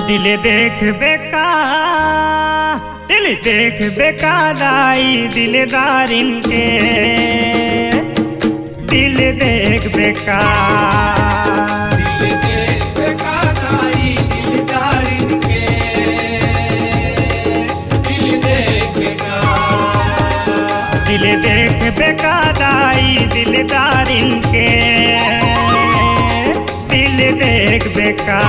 दिल देख बेका दिल देख बेकाराई दिलदारिन के दिल देख बेका दिल देख बेकाराई दिलदारिन के दिल देख बेका दिल देख बेकाराई दिलदारिन के दिल देख बेका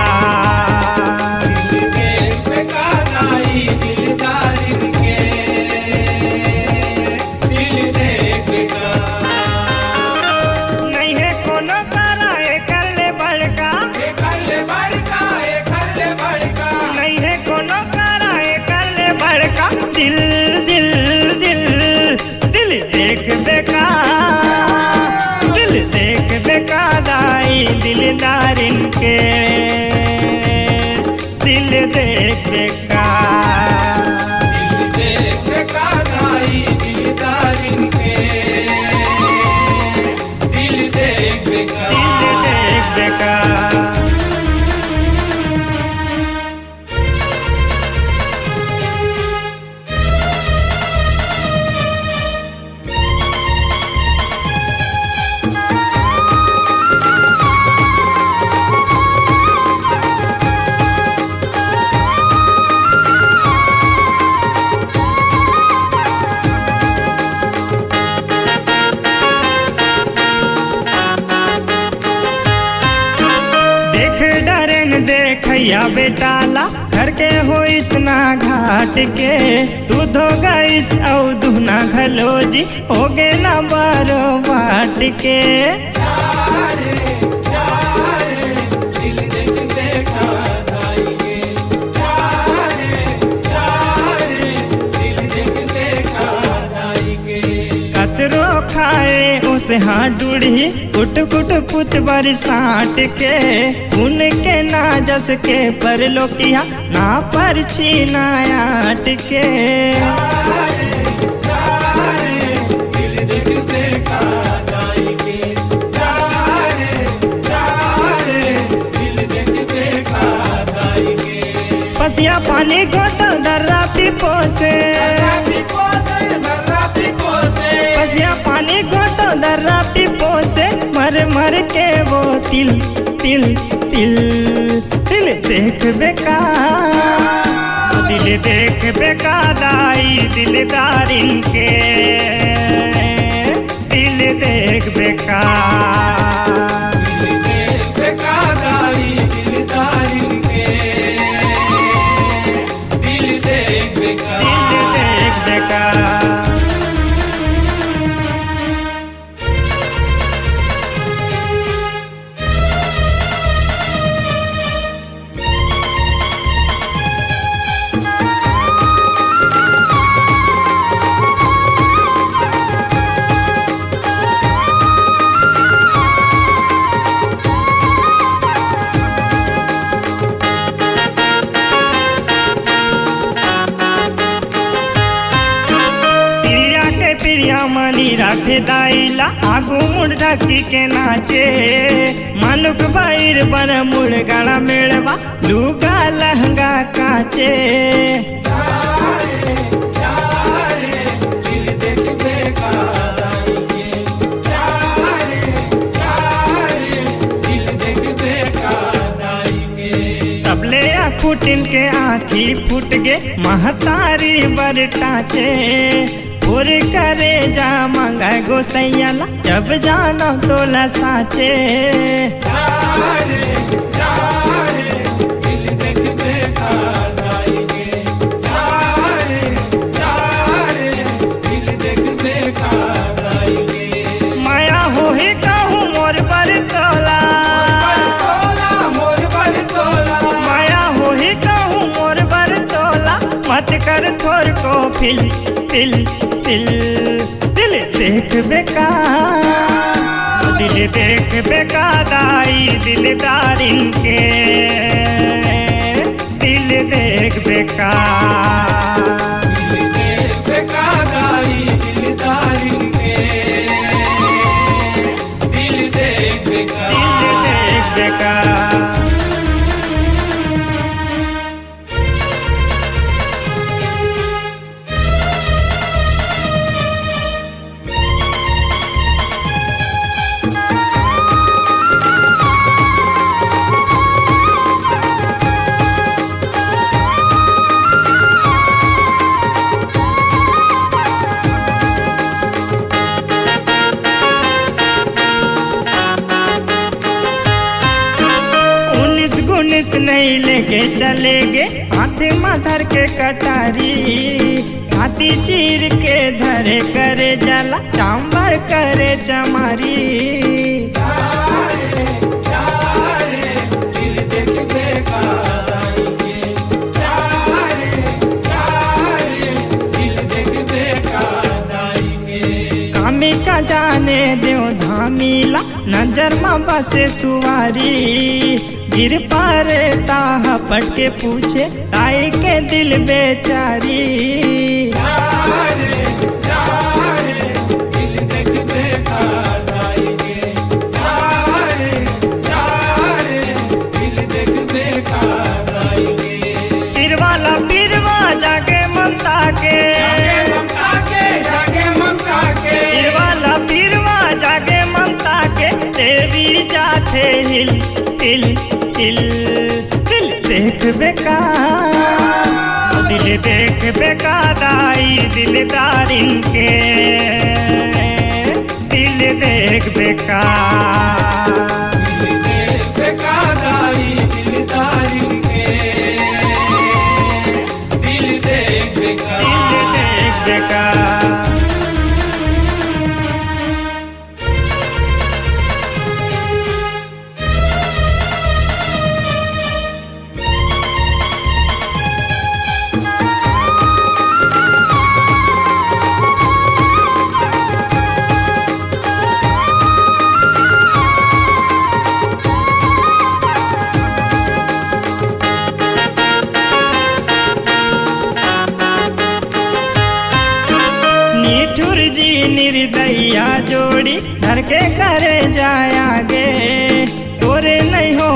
दिल दिल दिल दिल देख बेका दिल देख बेकाराई दिलदारिन के दिल देख बेका दिल देख बेकाराई दिलदारिन के दिल देख बेका दिल देख बेका देखैया बेटाला घर के हो इसना घाट के तू धो गईस औ दुना घलोजी हो गे ना बारो बाट के दिल देख बेका दिल देख बेका कतरो खाए उसे हाथ जुड़ी कुट कुट पुत बरसाट के उनके नाजस के पर लोकिया ना पर छीनायाट के दिल देख बेका दिल देख बेका पसिया पानी घोटो दर्रा पिपो से पसिया पानी घोटो दर्रा पिपो से मर मर के वो तिल तिल तिल दिल देख बेका दिल देख बेकाराई दिलदारिन के दिल देख बेका दिल देख बेकाराई दिलदारिन के दिल देख बेका दिल देख बेका मनी राखे दाइला आगू मुड़ ढकी के नाचे मानुक बाइर बन मुड़ गाड़ा मेड़वा लुगा लहंगा काचे दिल देख बेका दिल देख बेका तबले फुटिन के आँखी फूट गे महतारी बर टाचे और करे जा मांगा गोसैयाला जब जानो तोला साचे दिल देख बेका दिल देख बेका माया हो ही कहूँ मोर पर तोला माया हो ही कहूँ मोर पर मत कर थोर को फिल फिल फिल। दिल देख बेका, दिल देख बेका दाई दिलदारिन के, दिल देख बेका। दिल देख बेका दाई दिलदारिन के, दिल देख बेका, दिल देख बेका। गुनिस नहीं लेके चलेगे हाथ माधर के कटारी, हाथी चीर के धरे करे जला चांबर करे चमारी। दिल देख बेका दाई के, दिल देख बेका दाई के। कामी का जाने देव धामीला नजर में बसे सुवारी, गिर पारे ताहा पट के पूछे ताई के दिल बेचारी। दिल देख बेका दाई के, दिल देख बेका दाई के। पीरवा जागे ममता के, जागे ममता के, पीरवा जागे ममता के, देवी जाते हिल हिल हिल। दिल देख बेका, दिल देख बेका दाई दिलदारिन के, दिल देख बेका। दिल देख बेका दाई दिलदारिन के, दिल देख बेका, दिल देख बेका। निठुर जी निर्दया जोड़ी धर के करे जायागे, तोरे नहीं हो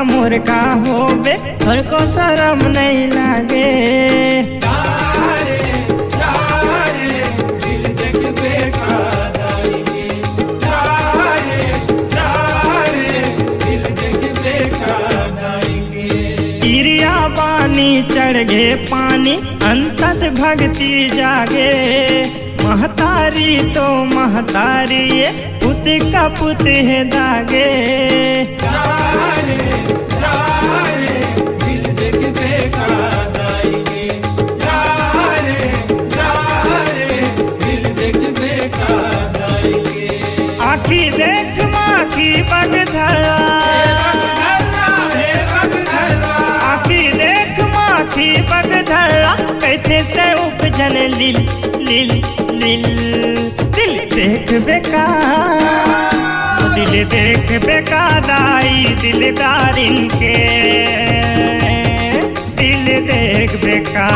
मोर का होबे तोर को शरम नहीं लागे। दिल देख बेका दाई के, दिल देख बेका दाई के। तिरिया पानी चढ़ गे पानी अंतस भक्ति जागे, महतारी तो महतारी पुत का पुत है दागे। दिल देख बेका दाई के, दिल देख बेका दाई के। आखी देख माखी बगधरा, आखी देख माखी बगधरा, कैथे से उपजन लील लील लील। दिल देख बेका, दिल देख बेका दाई दिलदारिन के, दिल देख बेका।